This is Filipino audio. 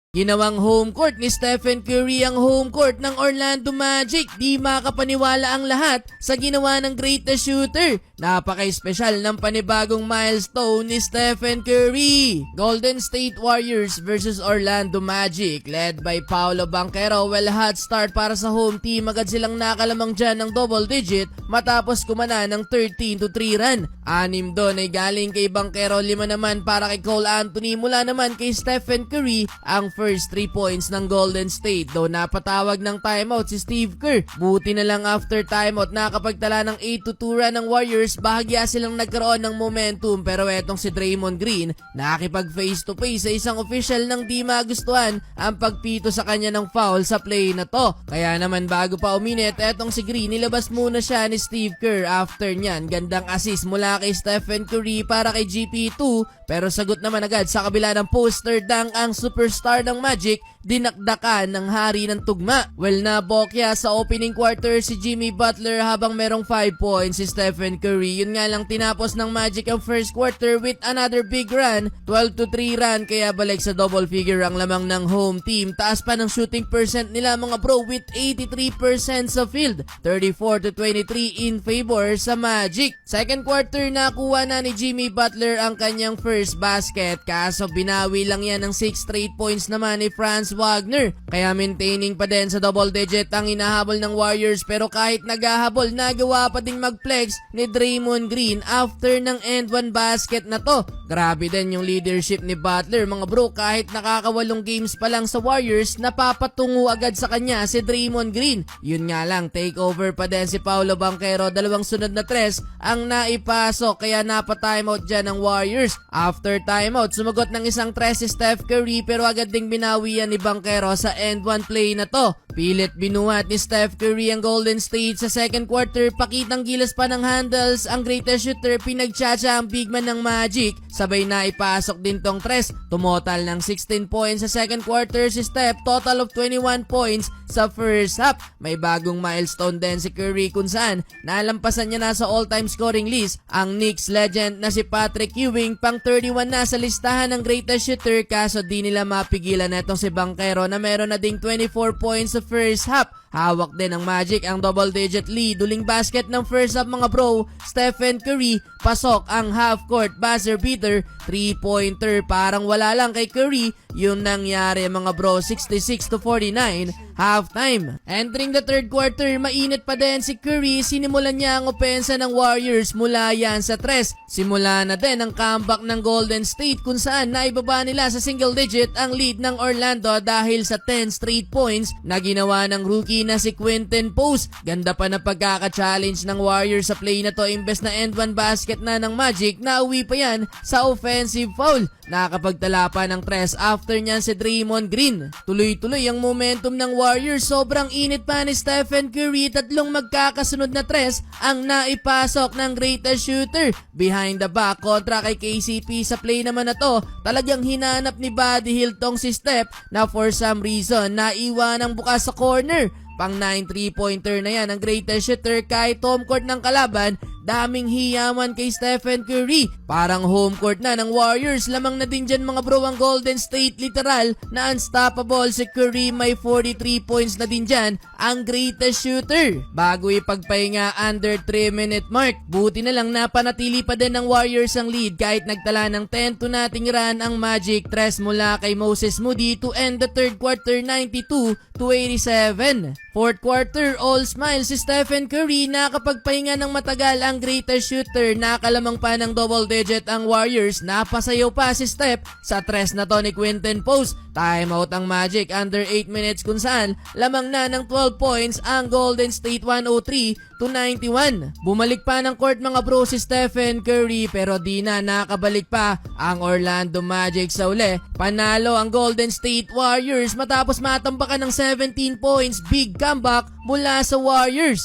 Ginawang home court ni Stephen Curry ang home court ng Orlando Magic. Di makapaniwala ang lahat sa ginawa ng greatest shooter. Napaka-espesyal ng panibagong milestone ni Stephen Curry. Golden State Warriors versus Orlando Magic led by Paolo Banchero. Well, hot start para sa home team. Agad silang nakalamang dyan ng double digit matapos kumana ng 13-3 run. 6 doon ay galing kay Banchero, 5 naman para kay Cole Anthony. Mula naman kay Stephen Curry ang first 3 points ng Golden State. Though napatawag ng timeout si Steve Kerr. Buti na lang after timeout nakapagtala ng 8-2 run ng Warriors. Bahagya silang nagkaroon ng momentum, pero etong si Draymond Green nakipag face to face sa isang official nang di magustuhan ang pagpito sa kanya ng foul sa play na to. Kaya naman bago pa uminit, etong si Green nilabas muna siya ni Steve Kerr. After nyan, gandang assist mula kay Stephen Curry para kay GP2, pero sagot naman agad sa kabila ng poster dunk ang superstar ng Magic. Dinakdakan ng hari ng tugma. Well, nabokya sa opening quarter si Jimmy Butler habang merong 5 points si Stephen Curry. Yun nga lang tinapos ng Magic ang first quarter with another big run, 12-3 run, kaya balik sa double figure ang lamang ng home team. Taas pa ng shooting percent nila mga bro with 83% sa field, 34-23 in favor sa Magic. Second quarter nakuha na ni Jimmy Butler ang kanyang first basket, kaso binawi lang yan ng 6 straight points naman ni Franz Wagner. Kaya maintaining pa din sa double digit ang inahabol ng Warriors, pero kahit naghahabol, nagawa pa ding mag-flex ni Draymond Green after ng end one basket na to. Grabe din yung leadership ni Butler mga bro, kahit nakakawalong games pa lang sa Warriors, napapatungo agad sa kanya si Draymond Green. Yun nga lang, takeover pa din si Paolo Banchero, 2 sunod na tres ang naipasok, kaya napa-timeout dyan ng Warriors. After timeout, sumagot ng isang tres si Steph Curry, pero agad ding binawian ni Banchero sa end one play na to. Pilit binuhat ni Steph Curry ang Golden State sa second quarter. Pakitang gilas pa ng handles ang greatest shooter, pinagtsatsa ang big man ng Magic. Sabay na ipasok din tong tres. Tumotal ng 16 points sa second quarter si Steph, total of 21 points sa first half. May bagong milestone din si Curry kung saan nalampasan niya na sa all-time scoring list ang Knicks legend na si Patrick Ewing. Pang 31 na sa listahan ng greatest shooter, kaso di nila mapigilan netong si Banchero na meron na ding 24 points sa first half. Hawak din ng Magic ang double-digit lead. Duling basket ng first half mga bro, Stephen Curry, pasok ang half-court buzzer beater, 3-pointer. Parang wala lang kay Curry yung nangyari mga bro, 66-49 halftime. Entering the third quarter, mainit pa din si Curry. Sinimulan niya ang opensa ng Warriors mula yan sa tres. Simula na din ang comeback ng Golden State kung saan naibaba nila sa single digit ang lead ng Orlando dahil sa 10 straight points na ginawa ng rookie na si Quentin Post. Ganda pa na pagkaka-challenge ng Warriors sa play na to, imbes na end one basket na ng Magic, nauwi pa yan sa offensive foul. Nakapagtala pa ng tres after niyan si Draymond Green. Tuloy-tuloy ang momentum ng Warriors, sobrang init pa ni Stephen Curry. 3 magkakasunod na tres ang naipasok ng greatest shooter behind the back kontra kay KCP. Sa play naman na to, talagang hinanap ni Buddy Hield tong si Steph na for some reason naiwan ang bukas sa corner. Pang 9 3-pointer na yan ang greatest shooter kahit home court ng kalaban. Daming hiyaman kay Stephen Curry. Parang home court na ng Warriors. Lamang na din dyan mga bro ang Golden State, literal na unstoppable si Curry. May 43 points na din dyan ang greatest shooter bago ipagpahinga under 3-minute mark. Buti na lang napanatili pa din ng Warriors ang lead kahit nagtala ng 10-0 run ang Magic. Tres mula kay Moses Moody to end the third quarter, 92-87. Fourth quarter, all smile si Stephen Curry. Nakapagpahinga ng matagal ang greatest shooter. Nakalamang pa ng double digit ang Warriors. Napasayaw pa si Steph sa tres na to ni Quentin Post. Timeout ang Magic under 8 minutes kung saan lamang na ng 12 points ang Golden State, 103-91. Bumalik pa ng court mga bro si Stephen Curry, pero di na nakabalik pa ang Orlando Magic sa uli. Panalo ang Golden State Warriors matapos matambakan ng 17 points. Big comeback mula sa Warriors.